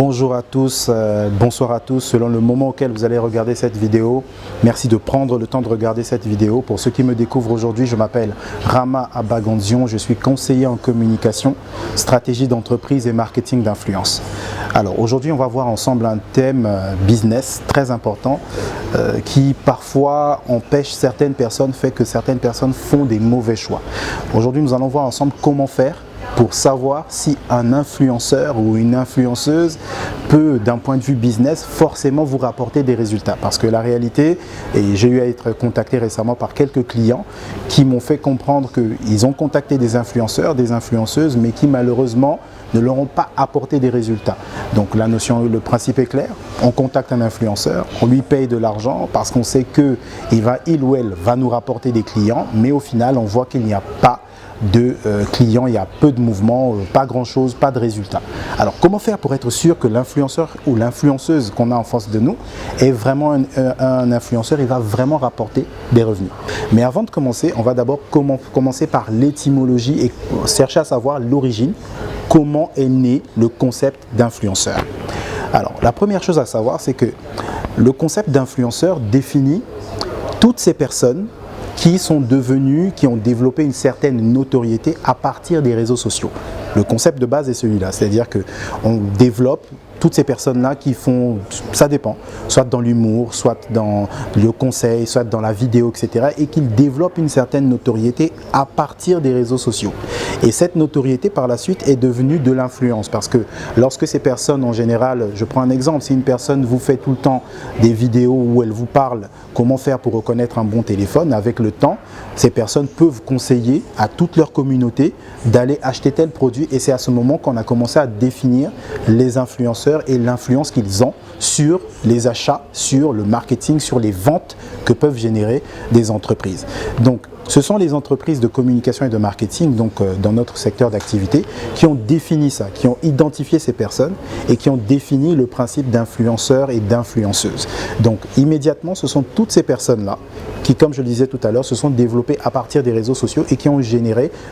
Bonjour à tous, bonsoir à tous, selon le moment auquel vous allez regarder cette vidéo. Merci de prendre le temps de regarder cette vidéo. Pour ceux qui me découvrent aujourd'hui, je m'appelle Rama Abagandion, je suis conseiller en communication, stratégie d'entreprise et marketing d'influence. Alors aujourd'hui, on va voir ensemble un thème business très important qui parfois empêche certaines personnes, fait que certaines personnes font des mauvais choix. Aujourd'hui, nous allons voir ensemble comment faire pour savoir si un influenceur ou une influenceuse peut, d'un point de vue business, forcément vous rapporter des résultats. Parce que la réalité, et j'ai eu à être contacté récemment par quelques clients qui m'ont fait comprendre qu'ils ont contacté des influenceurs, des influenceuses, mais qui malheureusement ne leur ont pas apporté des résultats. Donc la notion, le principe est clair, on contacte un influenceur, on lui paye de l'argent parce qu'on sait qu'il ou elle va nous rapporter des clients, mais au final on voit qu'il n'y a pas de clients, il y a peu de mouvements, pas grand chose, pas de résultats. Alors comment faire pour être sûr que l'influenceur ou l'influenceuse qu'on a en face de nous est vraiment un influenceur, il va vraiment rapporter des revenus. Mais avant de commencer, on va d'abord commencer par l'étymologie et chercher à savoir l'origine, comment est né le concept d'influenceur. Alors la première chose à savoir, c'est que le concept d'influenceur définit toutes ces personnes qui ont développé une certaine notoriété à partir des réseaux sociaux. Le concept de base est celui-là, c'est-à-dire qu'on développe toutes ces personnes-là qui font, ça dépend, soit dans l'humour, soit dans le conseil, soit dans la vidéo, etc. et qu'ils développent une certaine notoriété à partir des réseaux sociaux. Et cette notoriété, par la suite, est devenue de l'influence parce que lorsque ces personnes, en général, je prends un exemple, si une personne vous fait tout le temps des vidéos où elle vous parle comment faire pour reconnaître un bon téléphone, avec le temps, ces personnes peuvent conseiller à toute leur communauté d'aller acheter tel produit et c'est à ce moment qu'on a commencé à définir les influenceurs et l'influence qu'ils ont sur les achats, sur le marketing, sur les ventes que peuvent générer des entreprises. Donc, ce sont les entreprises de communication et de marketing, donc dans notre secteur d'activité, qui ont défini ça, qui ont identifié ces personnes et qui ont défini le principe d'influenceur et d'influenceuse. Donc immédiatement, ce sont toutes ces personnes-là qui, comme je le disais tout à l'heure, se sont développées à partir des réseaux sociaux et qui ont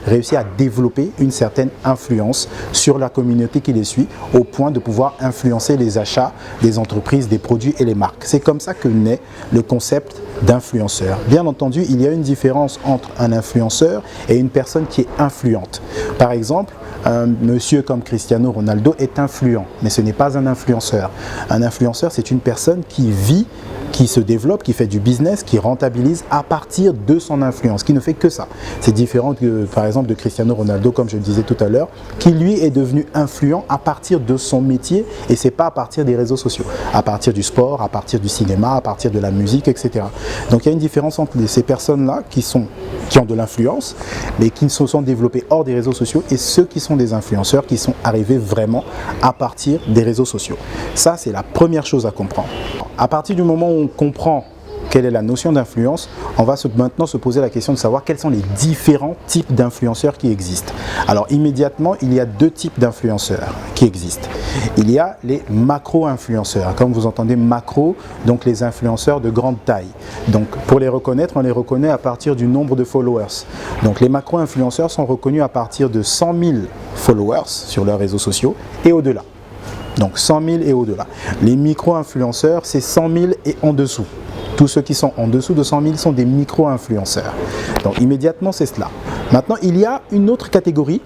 réussi à développer une certaine influence sur la communauté qui les suit, au point de pouvoir influencer les achats des entreprises, des produits et les marques. C'est comme ça que naît le concept d'influenceur. Bien entendu, il y a une différence entre un influenceur et une personne qui est influente. Par exemple, un monsieur comme Cristiano Ronaldo est influent, mais ce n'est pas un influenceur. Un influenceur, c'est une personne qui vit, qui se développe, qui fait du business, qui rentabilise à partir de son influence, qui ne fait que ça. C'est différent que, par exemple, de Cristiano Ronaldo, comme je le disais tout à l'heure, qui lui est devenu influent à partir de son métier et c'est pas à partir des réseaux sociaux, à partir du sport, à partir du cinéma, à partir de la musique, etc. Donc il y a une différence entre ces personnes-là qui ont de l'influence, mais qui se sont développées hors des réseaux sociaux et ceux qui sont des influenceurs qui sont arrivés vraiment à partir des réseaux sociaux. Ça, c'est la première chose à comprendre. À partir du moment où on comprend quelle est la notion d'influence, on va maintenant se poser la question de savoir quels sont les différents types d'influenceurs qui existent. Alors immédiatement, il y a deux types d'influenceurs qui existent. Il y a les macro-influenceurs, comme vous entendez macro, donc les influenceurs de grande taille. Donc pour les reconnaître, on les reconnaît à partir du nombre de followers. Donc les macro-influenceurs sont reconnus à partir de 100 000 followers sur leurs réseaux sociaux et au-delà. Donc 100 000 et au-delà. Les micro-influenceurs, c'est 100 000 et en dessous. Tous ceux qui sont en dessous de 100 000 sont des micro-influenceurs. Donc immédiatement, c'est cela. Maintenant, il y a une autre catégorie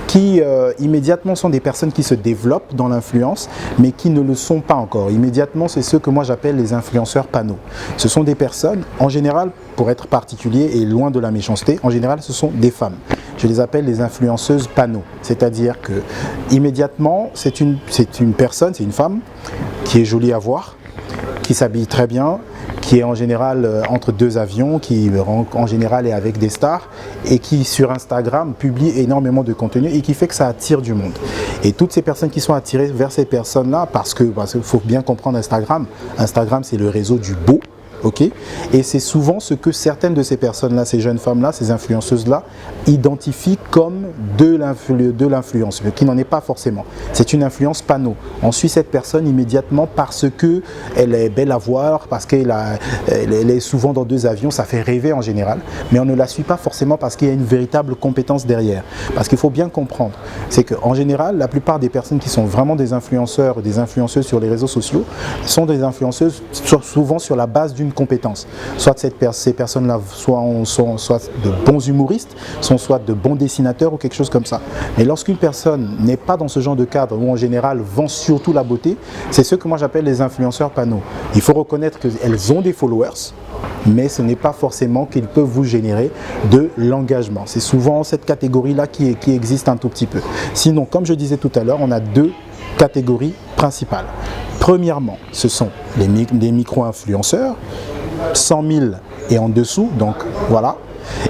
qui immédiatement sont des personnes qui se développent dans l'influence, mais qui ne le sont pas encore. Immédiatement, c'est ceux que moi j'appelle les influenceurs panneaux. Ce sont des personnes, en général, pour être particulier et loin de la méchanceté, en général, ce sont des femmes. Je les appelle les influenceuses panneaux. C'est-à-dire que immédiatement, c'est une personne, c'est une femme qui est jolie à voir, qui s'habille très bien, qui est en général entre deux avions, qui en général est avec des stars et qui sur Instagram publie énormément de contenu et qui fait que ça attire du monde. Et toutes ces personnes qui sont attirées vers ces personnes-là, parce qu'il faut bien comprendre Instagram, c'est le réseau du beau, ok? Et c'est souvent ce que certaines de ces personnes-là, ces jeunes femmes-là, ces influenceuses-là, identifient comme de l'influence, mais qui n'en est pas forcément. C'est une influence panneau. On suit cette personne immédiatement parce qu'elle est belle à voir, parce qu'elle est souvent dans 2 avions, ça fait rêver en général, mais on ne la suit pas forcément parce qu'il y a une véritable compétence derrière. Parce qu'il faut bien comprendre, c'est qu'en général, la plupart des personnes qui sont vraiment des influenceurs, des influenceuses sur les réseaux sociaux, sont des influenceuses souvent sur la base d'une compétence. Soit ces personnes-là sont soit de bons humoristes, sont soit de bons dessinateurs ou quelque chose comme ça. Mais lorsqu'une personne n'est pas dans ce genre de cadre où en général vend surtout la beauté, c'est ce que moi j'appelle les influenceurs panneaux. Il faut reconnaître qu'elles ont des followers, mais ce n'est pas forcément qu'ils peuvent vous générer de l'engagement. C'est souvent cette catégorie-là qui existe un tout petit peu. Sinon, comme je disais tout à l'heure, on a 2 catégories principales. Premièrement, ce sont les micro-influenceurs, 100 000 et en dessous, donc voilà.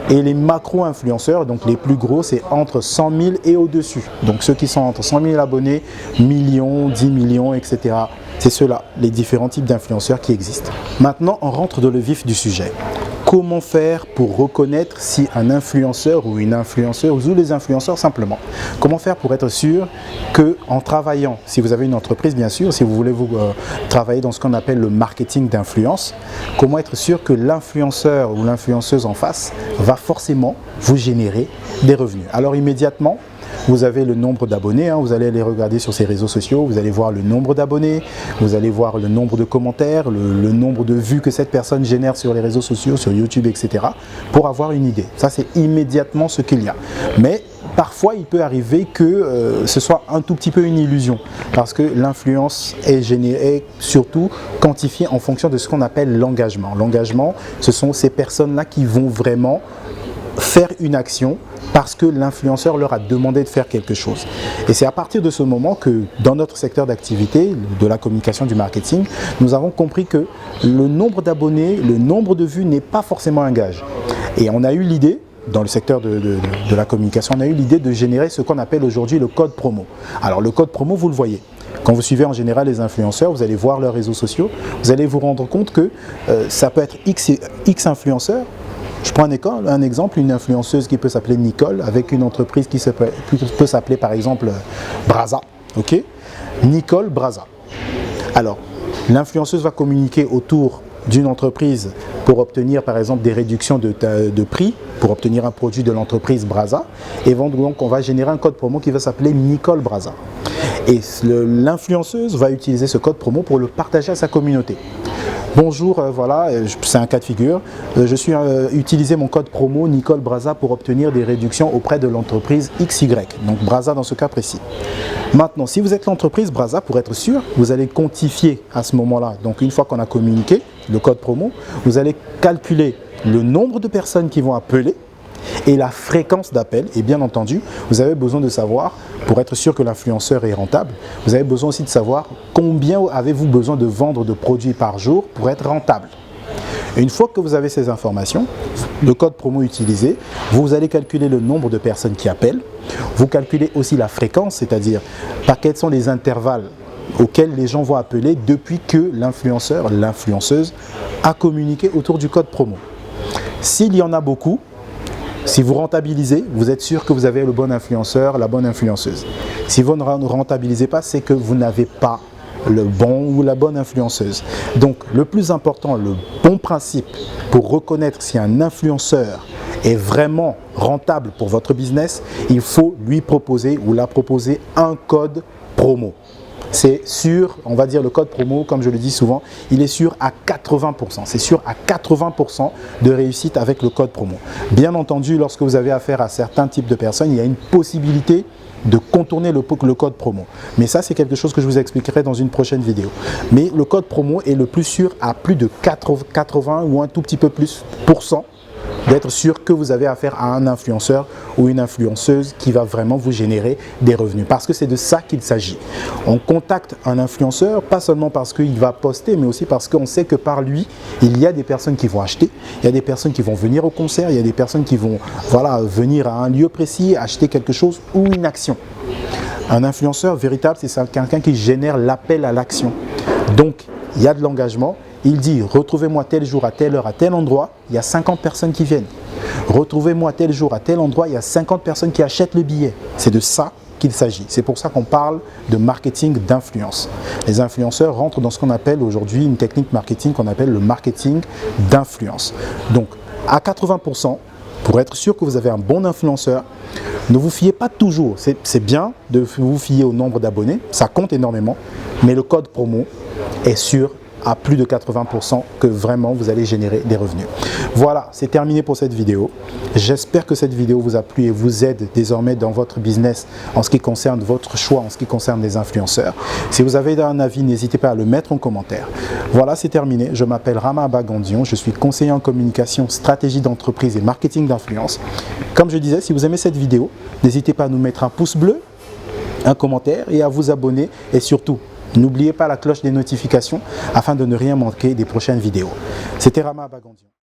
Et les macro-influenceurs, donc les plus gros, c'est entre 100 000 et au-dessus. Donc ceux qui sont entre 100 000 abonnés, millions, 10 millions, etc. C'est ceux-là, les différents types d'influenceurs qui existent. Maintenant, on rentre dans le vif du sujet. Comment faire pour reconnaître si un influenceur ou une influenceuse, ou les influenceurs simplement, comment faire pour être sûr qu'en travaillant, si vous avez une entreprise bien sûr, si vous voulez travailler dans ce qu'on appelle le marketing d'influence, comment être sûr que l'influenceur ou l'influenceuse en face va forcément vous générer des revenus. Alors immédiatement, vous avez le nombre d'abonnés, vous allez les regarder sur ces réseaux sociaux, vous allez voir le nombre d'abonnés, vous allez voir le nombre de commentaires, le nombre de vues que cette personne génère sur les réseaux sociaux, sur YouTube, etc. pour avoir une idée. Ça, c'est immédiatement ce qu'il y a. Mais parfois, il peut arriver que ce soit un tout petit peu une illusion parce que l'influence est surtout quantifiée en fonction de ce qu'on appelle l'engagement. L'engagement, ce sont ces personnes-là qui vont vraiment faire une action parce que l'influenceur leur a demandé de faire quelque chose. Et c'est à partir de ce moment que dans notre secteur d'activité, de la communication, du marketing, nous avons compris que le nombre d'abonnés, le nombre de vues n'est pas forcément un gage. Et on a eu l'idée, dans le secteur de la communication, on a eu l'idée de générer ce qu'on appelle aujourd'hui le code promo. Alors le code promo, vous le voyez. Quand vous suivez en général les influenceurs, vous allez voir leurs réseaux sociaux, vous allez vous rendre compte que ça peut être X influenceurs. Je prends un exemple, une influenceuse qui peut s'appeler Nicole avec une entreprise qui peut s'appeler par exemple Braza. Ok, Nicole Braza. Alors, l'influenceuse va communiquer autour d'une entreprise pour obtenir par exemple des réductions de prix, pour obtenir un produit de l'entreprise Braza. Et donc on va générer un code promo qui va s'appeler Nicole Braza. Et l'influenceuse va utiliser ce code promo pour le partager à sa communauté. Bonjour, voilà, c'est un cas de figure. Je suis utilisé mon code promo Nicole Braza pour obtenir des réductions auprès de l'entreprise XY. Donc Braza dans ce cas précis. Maintenant, si vous êtes l'entreprise Braza, pour être sûr, vous allez quantifier à ce moment-là. Donc une fois qu'on a communiqué le code promo, vous allez calculer le nombre de personnes qui vont appeler et la fréquence d'appel. Et bien entendu, vous avez besoin de savoir, pour être sûr que l'influenceur est rentable, vous avez besoin aussi de savoir combien avez-vous besoin de vendre de produits par jour pour être rentable. Et une fois que vous avez ces informations, le code promo utilisé, vous allez calculer le nombre de personnes qui appellent. Vous calculez aussi la fréquence, c'est-à-dire par quels sont les intervalles auxquels les gens vont appeler depuis que l'influenceur, l'influenceuse a communiqué autour du code promo. S'il y en a beaucoup, si vous rentabilisez, vous êtes sûr que vous avez le bon influenceur, la bonne influenceuse. Si vous ne rentabilisez pas, c'est que vous n'avez pas le bon ou la bonne influenceuse. Donc le plus important, le bon principe pour reconnaître si un influenceur est vraiment rentable pour votre business, il faut lui proposer ou la proposer un code promo. C'est sûr, on va dire le code promo, comme je le dis souvent, il est sûr à 80%. C'est sûr à 80% de réussite avec le code promo. Bien entendu, lorsque vous avez affaire à certains types de personnes, il y a une possibilité de contourner le code promo. Mais ça, c'est quelque chose que je vous expliquerai dans une prochaine vidéo. Mais le code promo est le plus sûr à plus de 80 ou un tout petit peu plus % d'être sûr que vous avez affaire à un influenceur ou une influenceuse qui va vraiment vous générer des revenus. Parce que c'est de ça qu'il s'agit. On contacte un influenceur, pas seulement parce qu'il va poster, mais aussi parce qu'on sait que par lui, il y a des personnes qui vont acheter, il y a des personnes qui vont venir au concert, il y a des personnes qui vont venir à un lieu précis, acheter quelque chose ou une action. Un influenceur véritable, c'est quelqu'un qui génère l'appel à l'action. Donc, il y a de l'engagement Il dit, retrouvez-moi tel jour, à telle heure, à tel endroit, il y a 50 personnes qui viennent. Retrouvez-moi tel jour, à tel endroit, il y a 50 personnes qui achètent le billet. C'est de ça qu'il s'agit. C'est pour ça qu'on parle de marketing d'influence. Les influenceurs rentrent dans ce qu'on appelle aujourd'hui une technique marketing qu'on appelle le marketing d'influence. Donc, à 80%, pour être sûr que vous avez un bon influenceur, ne vous fiez pas toujours. C'est bien de vous fier au nombre d'abonnés, ça compte énormément, mais le code promo est sûr à plus de 80% que vraiment vous allez générer des revenus. Voilà, c'est terminé pour cette vidéo. J'espère que cette vidéo vous a plu et vous aide désormais dans votre business en ce qui concerne votre choix, en ce qui concerne les influenceurs. Si vous avez un avis, n'hésitez pas à le mettre en commentaire. Voilà, c'est terminé. Je m'appelle Rama Abagandion, je suis conseiller en communication, stratégie d'entreprise et marketing d'influence. Comme je disais, si vous aimez cette vidéo, n'hésitez pas à nous mettre un pouce bleu, un commentaire et à vous abonner et surtout, n'oubliez pas la cloche des notifications afin de ne rien manquer des prochaines vidéos. C'était Rama Abagandion.